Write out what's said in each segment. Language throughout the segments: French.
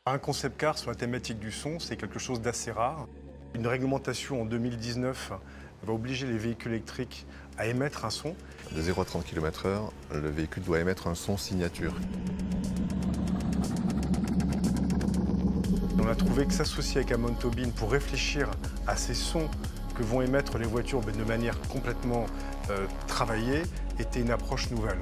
Un concept car sur la thématique du son, c'est quelque chose d'assez rare. Une réglementation en 2019 va obliger les véhicules électriques à émettre un son. De 0 à 30 km/h, le véhicule doit émettre un son signature. On a trouvé que s'associer avec Amon Tobin pour réfléchir à ces sons que vont émettre les voitures de manière complètement travaillée était une approche nouvelle.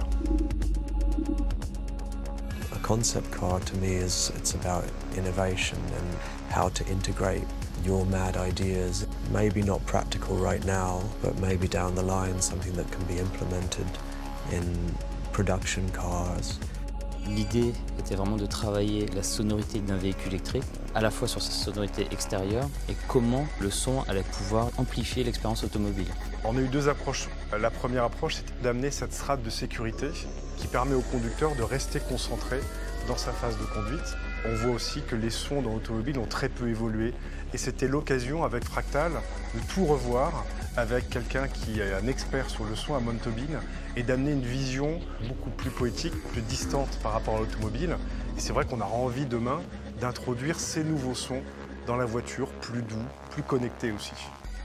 A concept car to me it's about innovation and how to integrate your mad ideas. Maybe not practical right now, but maybe down the line something that can be implemented in production cars. L'idée était vraiment de travailler la sonorité d'un véhicule électrique, à la fois sur sa sonorité extérieure et comment le son allait pouvoir amplifier l'expérience automobile. On a eu deux approches. La première approche, c'était d'amener cette strate de sécurité qui permet au conducteur de rester concentré dans sa phase de conduite. On voit aussi que les sons dans l'automobile ont très peu évolué et c'était l'occasion avec Fractal de tout revoir avec quelqu'un qui est un expert sur le son, Amon Tobin, et d'amener une vision beaucoup plus poétique, plus distante par rapport à l'automobile. Et c'est vrai qu'on aura envie demain d'introduire ces nouveaux sons dans la voiture, plus doux, plus connectés aussi.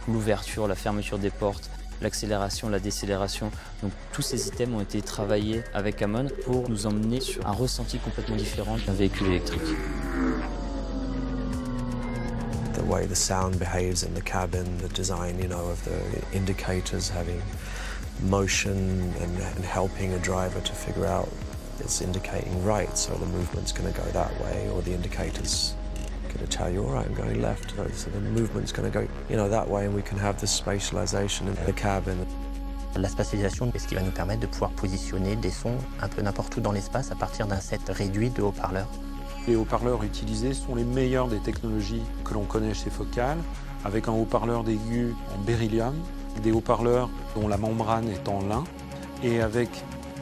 L'ouverture, la fermeture des portes, l'accélération, la décélération. Donc tous ces items ont été travaillés avec Amon pour nous emmener sur un ressenti complètement différent d'un véhicule électrique. The way the sound behaves in the cabin, the design, of the indicators having motion and helping a driver to figure out it's indicating right, so the movement's going to go that way, or the indicators going to tell you, all right, I'm going left, so the movement's going to go, that way, and we can have this spatialization in the cabin. La spatialisation est ce qui va nous permettre de pouvoir positionner des sons un peu n'importe où dans l'espace à partir d'un set réduit de haut-parleurs. Les haut-parleurs utilisés sont les meilleurs des technologies que l'on connaît chez Focal, avec un haut-parleur d'aigu en beryllium, des haut-parleurs dont la membrane est en lin, et avec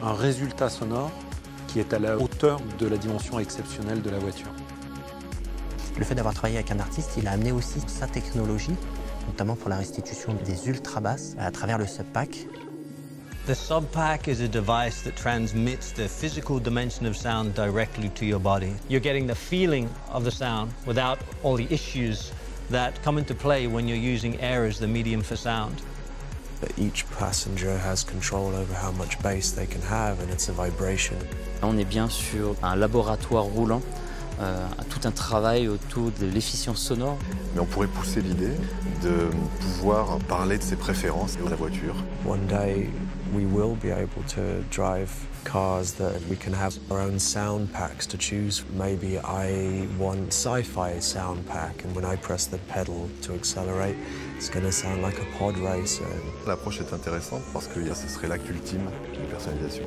un résultat sonore qui est à la hauteur de la dimension exceptionnelle de la voiture. Le fait d'avoir travaillé avec un artiste, il a amené aussi sa technologie, notamment pour la restitution des ultra-basses à travers le subpack. The subpack is a device that transmits the physical dimension of sound directly to your body. You're getting the feeling of the sound without all the issues that come into play when you're using air as the medium for sound. Each passenger has control over how much bass they can have, and it's a vibration. On est bien sur un laboratoire roulant, tout un travail autour de l'efficience sonore. Mais on pourrait pousser l'idée de pouvoir parler de ses préférences de la voiture. One day we will be able to drive cars that we can have our own sound packs to choose. Maybe I want sci-fi sound pack, and when I press the pedal to accelerate, it's going to sound like a pod racer. L'approche est intéressante parce que ce serait l'acte ultime de personnalisation.